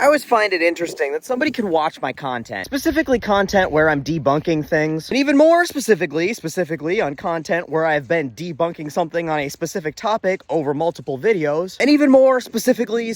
I always find it interesting that somebody can watch my content, specifically content where I'm debunking things, and even more specifically on content where I've been debunking something on a specific topic over multiple videos, and even more specifically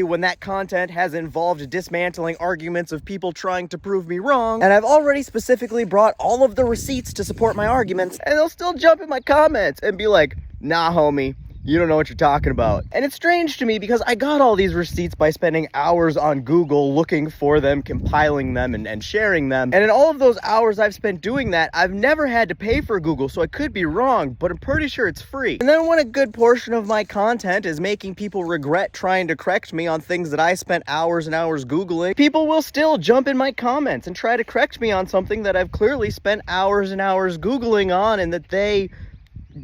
when that content has involved dismantling arguments of people trying to prove me wrong, and I've already specifically brought all of the receipts to support my arguments, and they'll still jump in my comments and be like, nah, homie, you don't know what you're talking about. And it's strange to me because I got all these receipts by spending hours on Google looking for them, compiling them, and sharing them. And in all of those hours I've spent doing that, I've never had to pay for Google, so I could be wrong, but I'm pretty sure it's free. And then when a good portion of my content is making people regret trying to correct me on things that I spent hours and hours Googling, people will still jump in my comments and try to correct me on something that I've clearly spent hours and hours Googling on and that they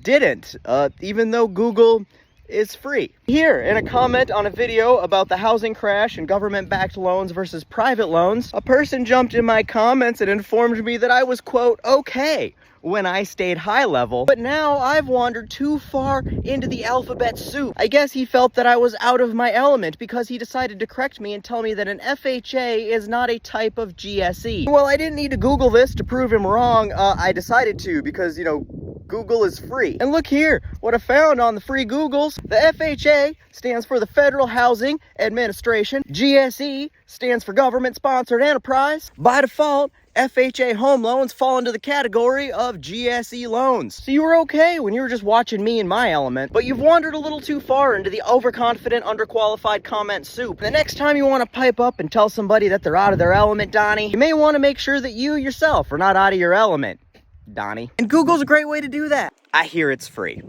didn't, even though Google is free. Here, in a comment on a video about the housing crash and government-backed loans versus private loans, a person jumped in my comments and informed me that I was, quote, okay, when I stayed high level, but now I've wandered too far into the alphabet soup. I guess he felt that I was out of my element because he decided to correct me and tell me that an FHA is not a type of GSE. Well, I didn't need to Google this to prove him wrong. I decided to because, Google is free. And look here, what I found on the free Googles. The FHA stands for the Federal Housing Administration. GSE stands for Government-Sponsored Enterprise. By default, FHA home loans fall into the category of GSE loans. So you were okay when you were just watching me in my element, but you've wandered a little too far into the overconfident, underqualified comment soup. The next time you want to pipe up and tell somebody that they're out of their element, Donnie, you may want to make sure that you yourself are not out of your element, Donnie. And Google's a great way to do that. I hear it's free.